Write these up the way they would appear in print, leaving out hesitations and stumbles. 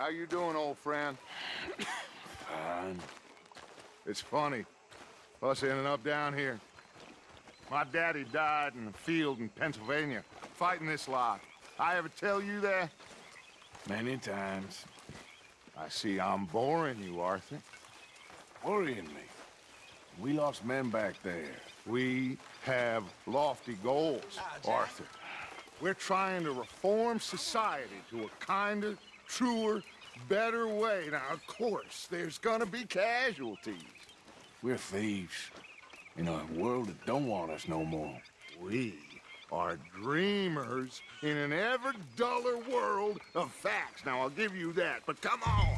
How you doing, old friend? Fine. It's funny, us ending up down here. My daddy died in a field in Pennsylvania, fighting this lot. I ever tell you that? Many times. I see I'm boring you, Arthur. Worrying me. We lost men back there. We have lofty goals, Arthur. We're trying to reform society to a kinder, truer, better way. Now, of course, there's gonna be casualties. We're thieves. In a world that don't want us no more. We are dreamers in an ever duller world of facts. Now, I'll give you that, but come on.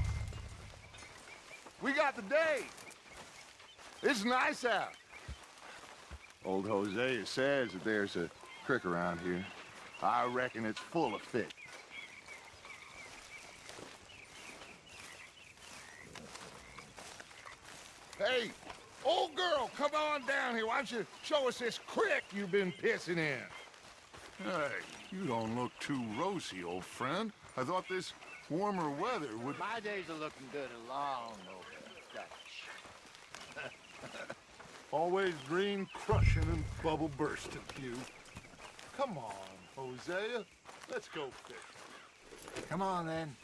We got the day. It's nice out. Old Hosea says that there's a creek around here. I reckon it's full of fish. Hey, old girl, come on down here. Why don't you show us this creek you've been pissing in? Hey, you don't look too rosy, old friend. I thought this warmer weather would... My days are looking good along over Dutch. Always green crushing and bubble bursting, you. Come on, Hosea. Let's go fish. Come on, then.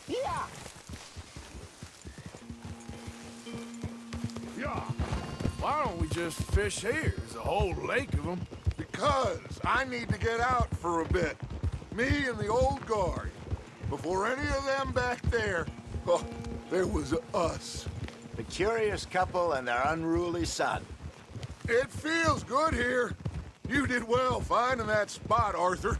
Yeah! Yeah. Why don't we just fish here? There's a whole lake of them. Because I need to get out for a bit. Me and the old guard. Before any of them back there, oh, there was us. The curious couple and their unruly son. It feels good here. You did well finding that spot, Arthur.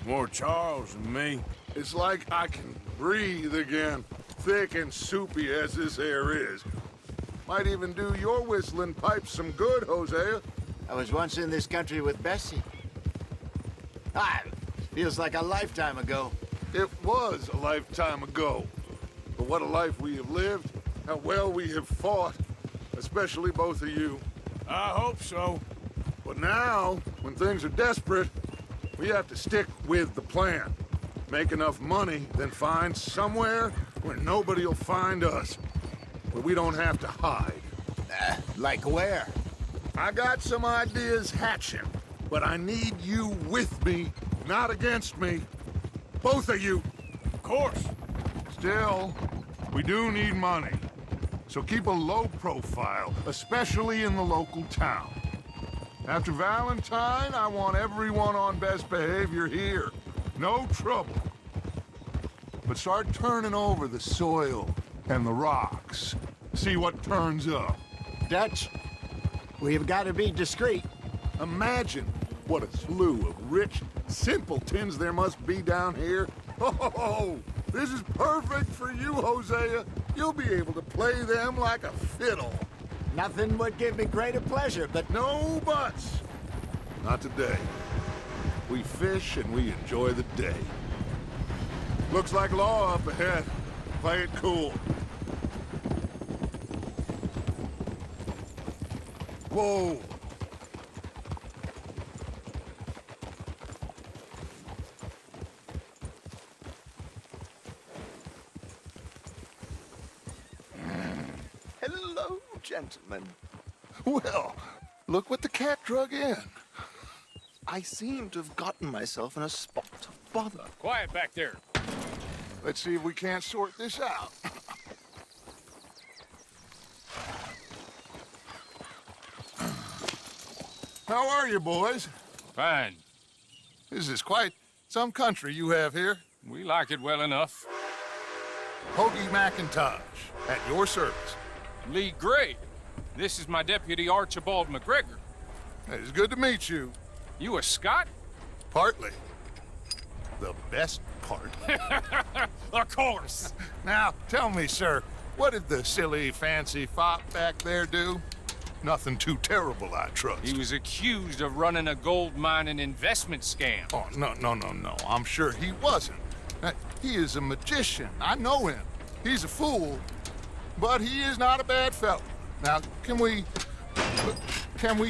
More Charles than me. It's like I can breathe again, thick and soupy as this air is. Might even do your whistling pipes some good, Hosea. I was once in this country with Bessie. Ah, feels like a lifetime ago. It was a lifetime ago. But what a life we have lived, how well we have fought, especially both of you. I hope so. But now, when things are desperate, we have to stick with the plan. Make enough money, then find somewhere where nobody will find us. Where we don't have to hide. Like where? I got some ideas hatching, but I need you with me, not against me. Both of you. Of course. Still, we do need money. So keep a low profile, especially in the local town. After Valentine, I want everyone on best behavior here. No trouble. But start turning over the soil and the rocks. See what turns up. Dutch, we've got to be discreet. Imagine what a slew of rich simpletons there must be down here. Oh, this is perfect for you, Hosea. You'll be able to play them like a fiddle. Nothing would give me greater pleasure, but No buts. Not today. We fish and we enjoy the day. Looks like law up ahead. Play it cool. Whoa. Hello, gentlemen. Well, look what the cat drug in. I seem to have gotten myself in a spot of bother. Quiet back there. Let's see if we can't sort this out. How are you, boys? Fine. This is quite some country you have here. We like it well enough. Hoagie McIntosh, at your service. Lee Gray. This is my deputy Archibald McGregor. It's good to meet you. You a Scot? Partly. The best part. Of course. Now, tell me, sir, what did the silly, fancy fop back there do? Nothing too terrible, I trust. He was accused of running a gold mine and investment scam. Oh, no. I'm sure he wasn't. He is a magician. I know him. He's a fool, but he is not a bad fellow. Now, can we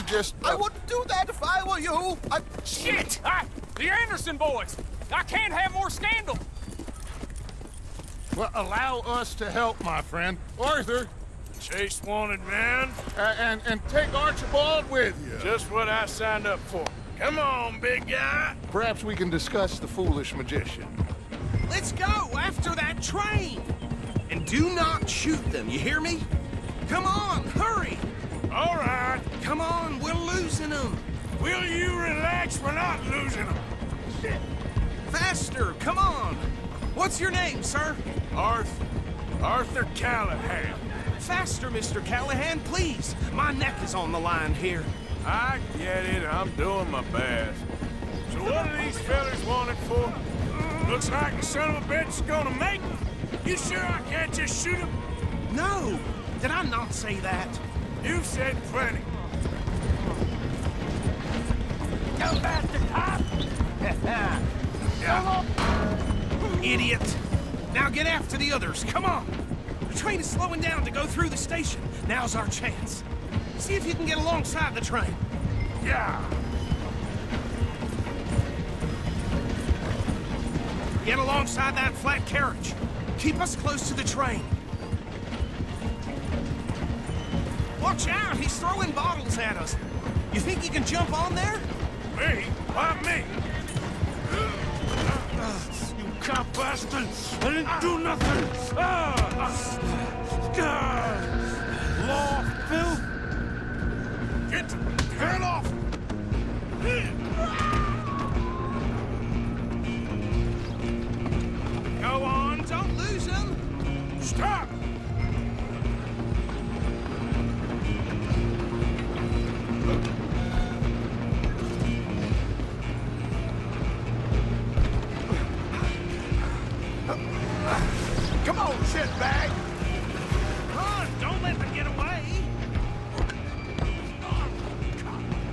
just... I wouldn't do that if I were you. Shit! The Anderson boys! I can't have more scandal! Well, allow us to help, my friend. Arthur, Chase wanted man. and take Archibald with you. Just what I signed up for. Come on, big guy. Perhaps we can discuss the foolish magician. Let's go after that train! And do not shoot them, you hear me? Come on, hurry! All right. Come on, we're losing them! Will you relax? We're not losing them. Faster, come on! What's your name, sir? Arthur Callahan. Faster, Mr. Callahan, please! My neck is on the line here. I get it. I'm doing my best. So what are these fellas wanted for? Looks like the son of a bitch is gonna make me. You sure I can't just shoot him? No! Did I not say that? You've said plenty. Go bastard, cop! Idiot! Now get after the others, come on! The train is slowing down to go through the station. Now's our chance. See if you can get alongside the train. Yeah. Get alongside that flat carriage. Keep us close to the train. Watch out, he's throwing bottles at us. You think you can jump on there? Me? Why me? You cop bastard! I didn't do nothing! Law, Phil! Get the hell off! Go on, don't lose him. Stop! Come on, shitbag! Run, don't let them get away.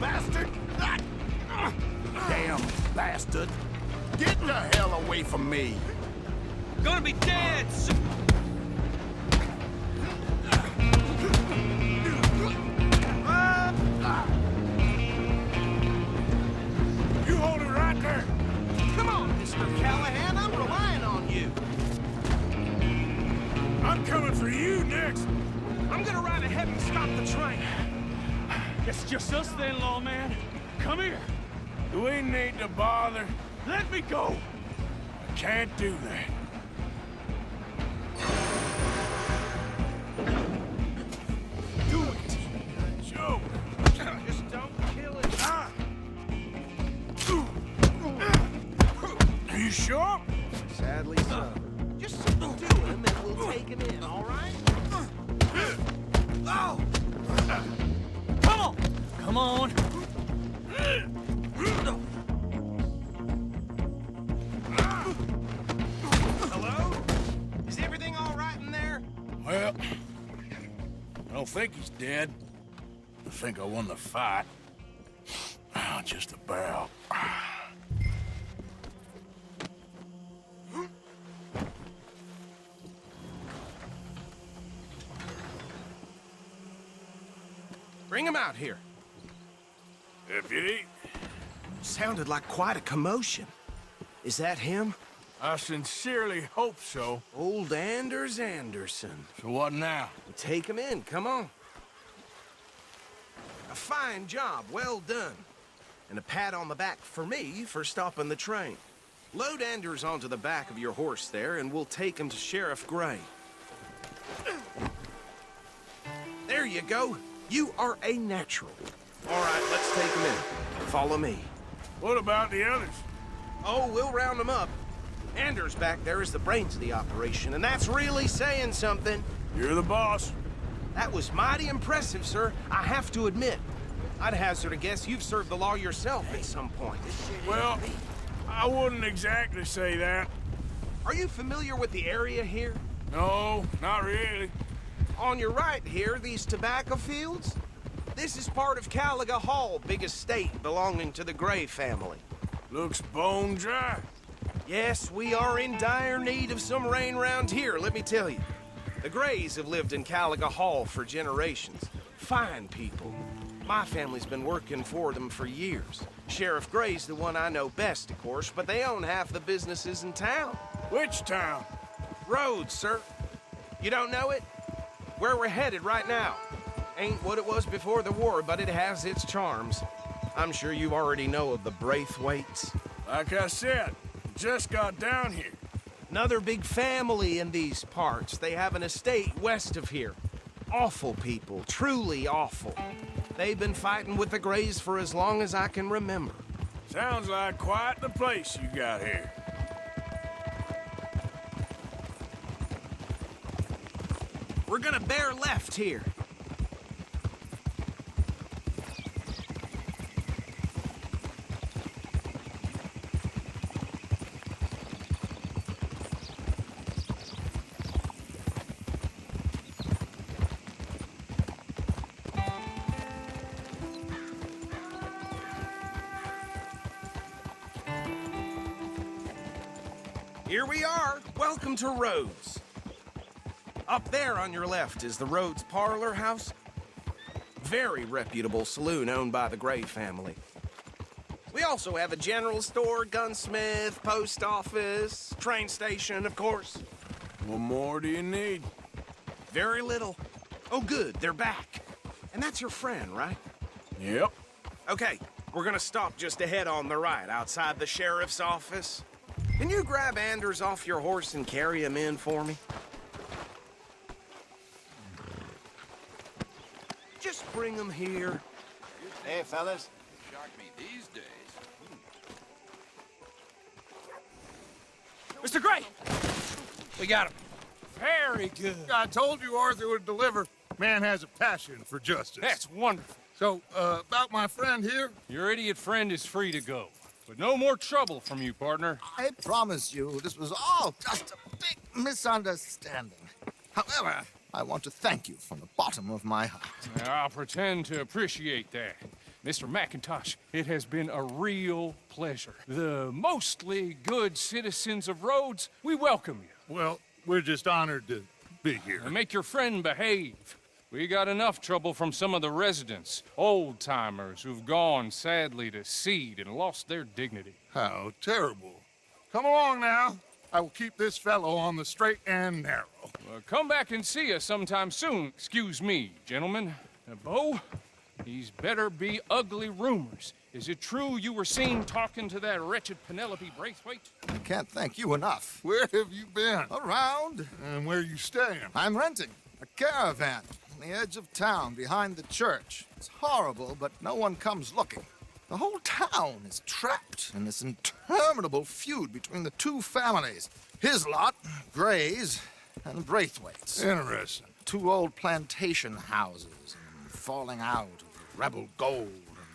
Bastard! Damn bastard! Get the hell away from me! Gonna be dead soon. You hold it right there! Come on, Mr. Callahan, I'm relying on you. I'm coming for you next! I'm gonna ride ahead and stop the train. It's just us then, lawman. Come here. Do we need to bother? Let me go. I can't do that. Do it. Joe! Just don't kill it. Are you sure? Sadly so. Just subdue him and we'll take him in, all right? Oh! Come on. Come on. Hello? Is everything all right in there? Well, I don't think he's dead. I think I won the fight. Just about. Bring him out here. Deputy, Sounded like quite a commotion. Is that him? I sincerely hope so. Old Anders Anderson. So what now? Take him in, come on. A fine job, well done. And a pat on the back for me for stopping the train. Load Anders onto the back of your horse there, and we'll take him to Sheriff Gray. There you go. You are a natural. All right, let's take him in. Follow me. What about the others? Oh, we'll round them up. Anders back there is the brains of the operation, and that's really saying something. You're the boss. That was mighty impressive, sir. I have to admit. I'd hazard a guess you've served the law yourself at some point. Well, I wouldn't exactly say that. Are you familiar with the area here? No, not really. On your right here, these tobacco fields? This is part of Caliga Hall, big estate belonging to the Gray family. Looks bone dry. Yes, we are in dire need of some rain round here, let me tell you. The Grays have lived in Caliga Hall for generations. Fine people. My family's been working for them for years. Sheriff Gray's the one I know best, of course, but they own half the businesses in town. Which town? Rhodes, sir. You don't know it? Where we're headed right now. Ain't what it was before the war, but it has its charms. I'm sure you already know of the Braithwaites. Like I said, just got down here. Another big family in these parts. They have an estate west of here. Awful people, truly awful. They've been fighting with the Grays for as long as I can remember. Sounds like quite the place you got here. We're gonna bear left here. Here we are. Welcome to Rhodes. Up there on your left is the Rhodes Parlor House. Very reputable saloon owned by the Gray family. We also have a general store, gunsmith, post office, train station, of course. What more do you need? Very little. Oh, good, they're back. And that's your friend, right? Yep. Okay, we're gonna stop just ahead on the right, outside the sheriff's office. Can you grab Anders off your horse and carry him in for me? Just bring him here. Hey, fellas. Shock me these days. Mr. Gray! We got him. Very good. I told you Arthur would deliver. Man has a passion for justice. That's wonderful. So, about my friend here? Your idiot friend is free to go. But no more trouble from you, partner. I promise you, this was all just a big misunderstanding. However, I want to thank you from the bottom of my heart. I'll pretend to appreciate that. Mr. McIntosh, it has been a real pleasure. The mostly good citizens of Rhodes, we welcome you. Well, we're just honored to be here. And make your friend behave. We got enough trouble from some of the residents, old-timers who've gone, sadly, to seed and lost their dignity. How terrible. Come along now. I will keep this fellow on the straight and narrow. Come back and see us sometime soon. Excuse me, gentlemen. Bo, these better be ugly rumors. Is it true you were seen talking to that wretched Penelope Braithwaite? I can't thank you enough. Where have you been? Around, And where you staying? I'm renting a caravan on the edge of town behind the church. It's horrible, but no one comes looking. The whole town is trapped in this interminable feud between the two families. His lot, Gray's, and Braithwaite's. Interesting. Two old plantation houses, and falling out of rebel gold,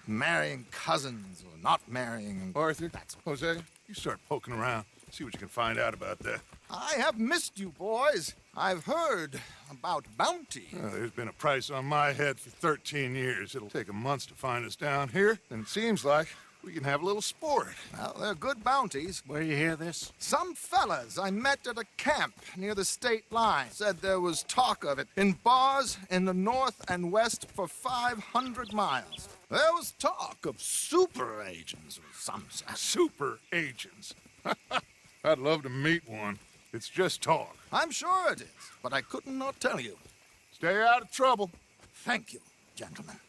and marrying cousins or not marrying. Arthur, Jose, you start poking around. See what you can find out about that. I have missed you, boys. I've heard about bounty. There's been a price on my head for 13 years. It'll take 'em months to find us down here, and it seems like we can have a little sport. Well, they're good bounties. Where you hear this? Some fellas I met at a camp near the state line said there was talk of it in bars in the north and west for 500 miles. There was talk of super agents of some sort. Super agents. I'd love to meet one. It's just talk. I'm sure it is, but I couldn't not tell you. Stay out of trouble. Thank you, gentlemen.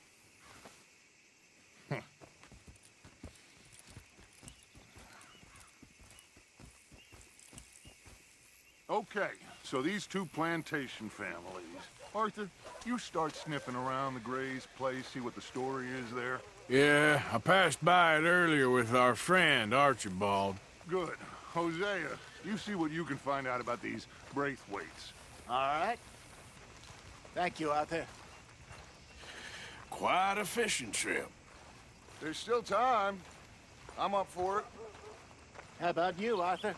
Okay, so these two plantation families. Arthur, you start sniffing around the Gray's place, see what the story is there. Yeah, I passed by it earlier with our friend, Archibald. Good. Hosea, you see what you can find out about these Braithwaites. All right. Thank you, Arthur. Quite a fishing trip. There's still time. I'm up for it. How about you, Arthur?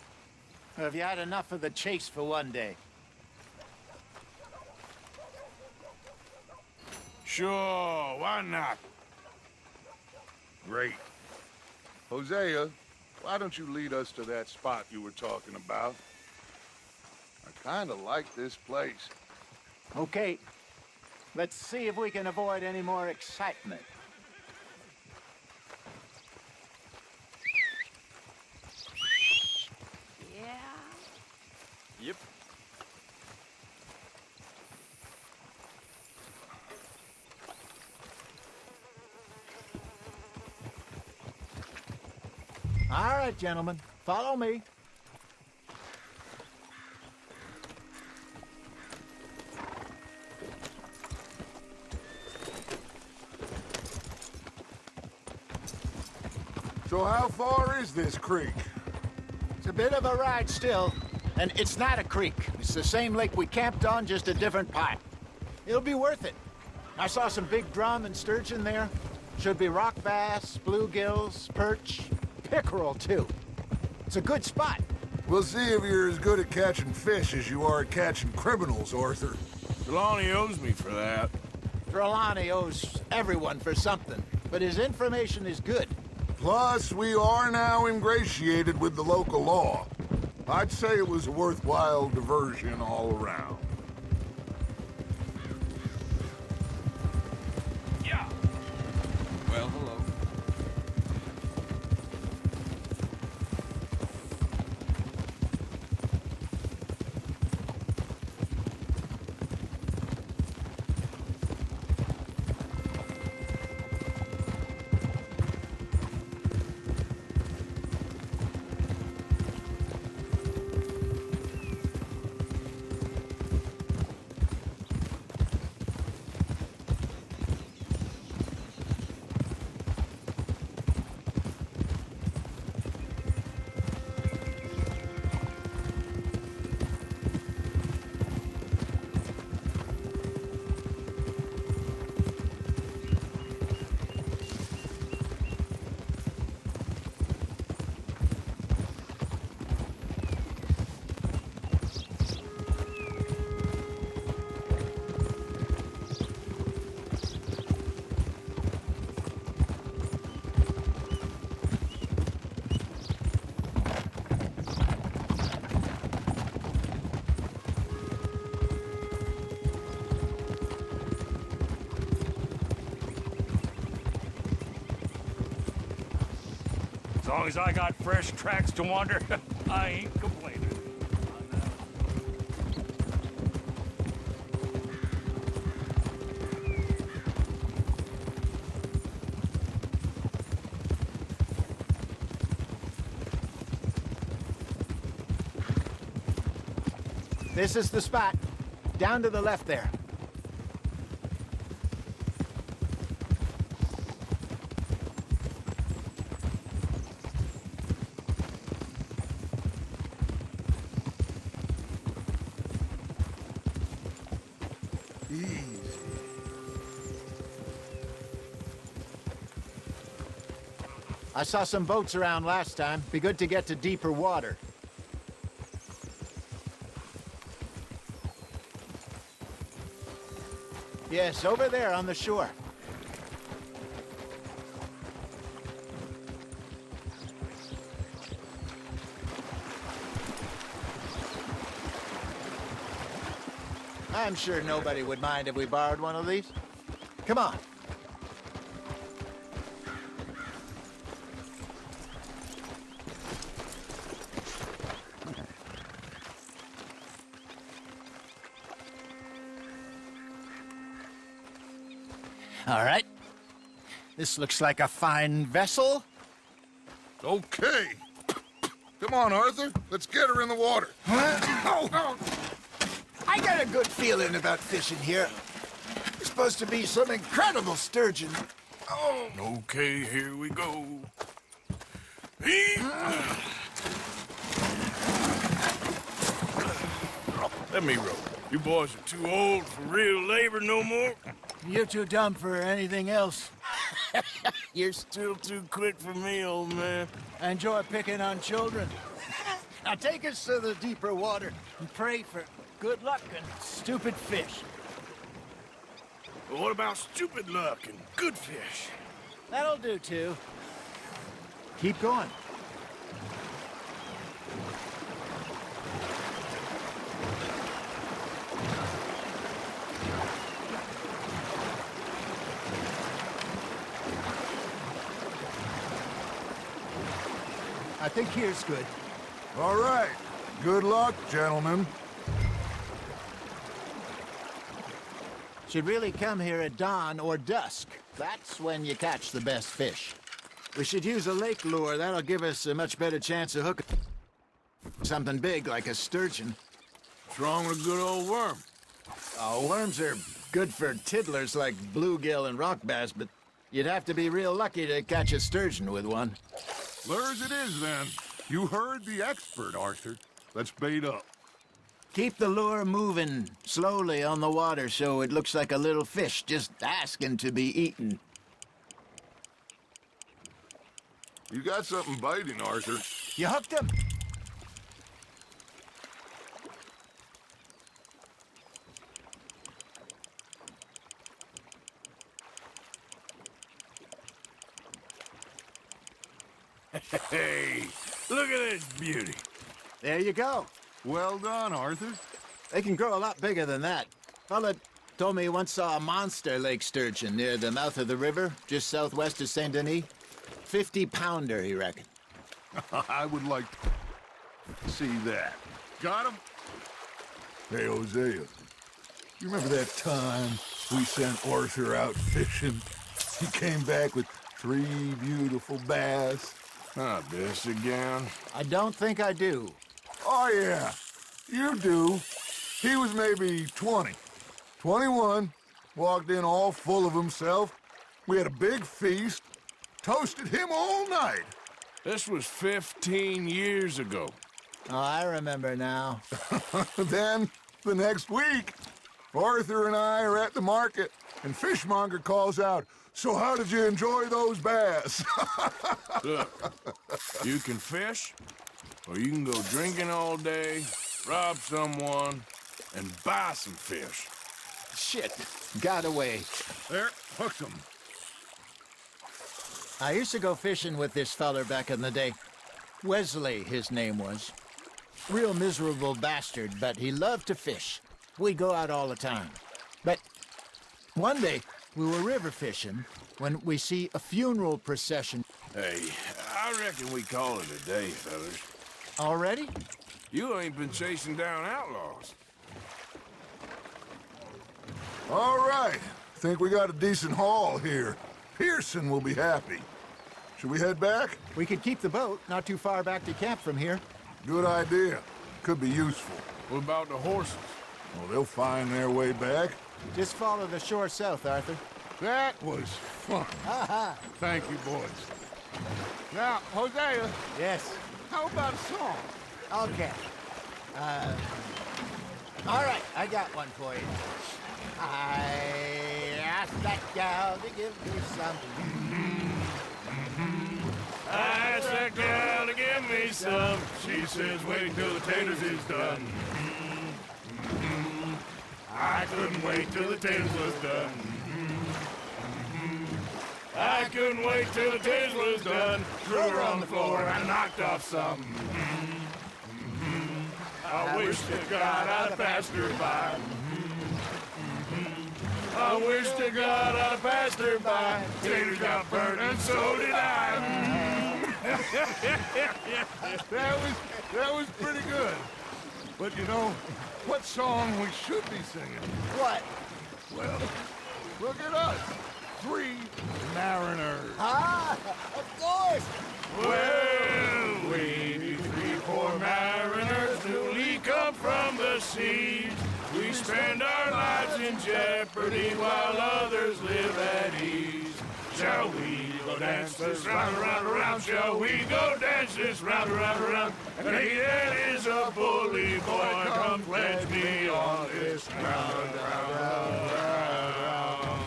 Or have you had enough of the chase for one day? Sure, why not? Great. Hosea, why don't you lead us to that spot you were talking about? I kinda like this place. Okay. Let's see if we can avoid any more excitement. Yeah. Yep. All right, gentlemen. Follow me. So how far is this creek? It's a bit of a ride still, and it's not a creek. It's the same lake we camped on, just a different part. It'll be worth it. I saw some big drum and sturgeon there. Should be rock bass, bluegills, perch, pickerel too. It's a good spot. We'll see if you're as good at catching fish as you are at catching criminals, Arthur. Trelawney owes me for that. Trelawney owes everyone for something, but his information is good. Plus, we are now ingratiated with the local law. I'd say it was a worthwhile diversion all around. Yeah. Well, hello. As long as I got fresh tracks to wander, I ain't complaining. This is the spot. Down to the left there. I saw some boats around last time. Be good to get to deeper water. Yes, over there on the shore. I'm sure nobody would mind if we borrowed one of these. Come on. All right. This looks like a fine vessel. Okay. Come on, Arthur. Let's get her in the water. Oh. I got a good feeling about fishing here. There's supposed to be some incredible sturgeon. Oh. Okay, here we go. Let me row. You boys are too old for real labor no more. You're too dumb for anything else. You're still too quick for me, old man. I enjoy picking on children. Now take us to the deeper water and pray for good luck and stupid fish. But what about stupid luck and good fish? That'll do too. Keep going. I think here's good. All right. Good luck, gentlemen. Should really come here at dawn or dusk. That's when you catch the best fish. We should use a lake lure. That'll give us a much better chance of hooking something big like a sturgeon. What's wrong with a good old worm? Oh, worms are good for tiddlers like bluegill and rock bass, but you'd have to be real lucky to catch a sturgeon with one. Lures it is, then. You heard the expert, Arthur. Let's bait up. Keep the lure moving slowly on the water so it looks like a little fish just asking to be eaten. You got something biting, Arthur. You hooked him? Hey, look at this beauty. There you go. Well done, Arthur. They can grow a lot bigger than that. Fella told me he once saw a monster lake sturgeon near the mouth of the river, just southwest of Saint Denis. 50-pounder, he reckoned. I would like to see that. Got him? Hey, Hosea. You remember that time we sent Arthur out fishing? He came back with 3 beautiful bass. Not this again. I don't think I do. Oh, yeah. You do. He was maybe 20. 21. Walked in all full of himself. We had a big feast. Toasted him all night. This was 15 years ago. Oh, I remember now. Then, the next week, Arthur and I are at the market, and Fishmonger calls out, "So how did you enjoy those bass?" Look, you can fish, or you can go drinking all day, rob someone, and buy some fish. Shit, got away. There, hooked him. I used to go fishing with this feller back in the day. Wesley, his name was. Real miserable bastard, but he loved to fish. We'd go out all the time. But one day, we were river fishing when we see a funeral procession. Hey, I reckon we call it a day, fellas. Already? You ain't been chasing down outlaws. All right. Think we got a decent haul here. Pearson will be happy. Should we head back? We could keep the boat not too far back to camp from here. Good idea. Could be useful. What about the horses? Well, they'll find their way back. Just follow the shore south, Arthur. That was fun. Thank you, boys. Now, Hosea, Yes. how about a song? Okay. All right, I got one for you. I asked that gal to give me something. I asked that gal to give me some. She says, wait till the taters is done. I couldn't wait till the taters was done. I couldn't wait till the taters was done. Threw her on the floor and knocked off some. I wish to God I'd passed her by. I wish to God I'd passed her by. Taters got burnt and so did I. That was pretty good. But you know, what song we should be singing? What? Well, look at us. 3 mariners. Ah, of course. Well, we be 3 poor mariners newly come from the seas. We spend our lives in jeopardy while others live at ease. Shall we go dance this round, around, around? Shall we go dance this round, around, around? And he that is a bully boy, come pledge me on this round, round, round, round.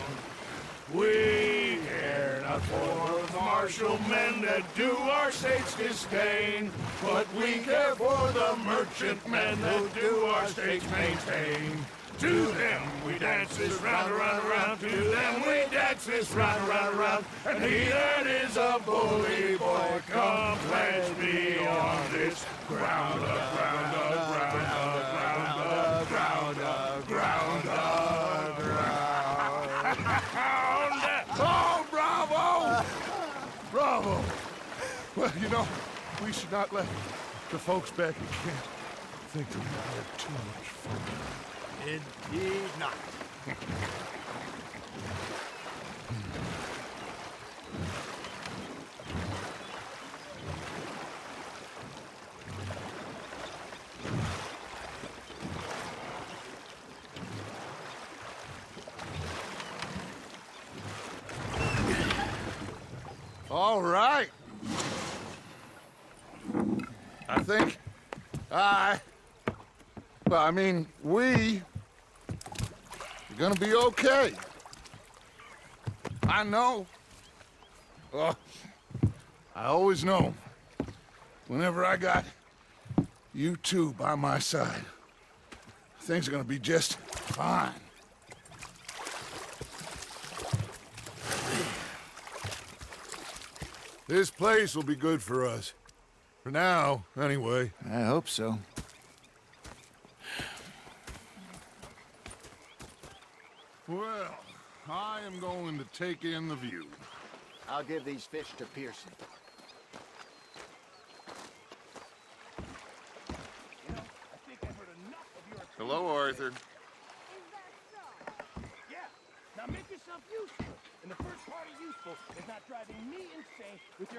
We care not for the martial men that do our state's disdain, but we care for the merchant men that do our state's maintain. To them we dance this round, around, around. To them we dance this round, around, around. And he that is a bully boy, come pledge me on this ground up, ground up, ground up, ground up, ground up, ground up, ground up. Oh, bravo! Bravo! Well, you know, We should not let the folks back at camp think that we had too much fun. Indeed not. All right. I think well, I mean, we are gonna be okay. I know. Oh, I always know. Whenever I got you two by my side, things are gonna be just fine. This place will be good for us. For now, anyway. I hope so. Well, I am going to take in the view. I'll give these fish to Pearson. Hello, Arthur. Yeah. Now make yourself useful. And the first part of useful is not driving me insane with your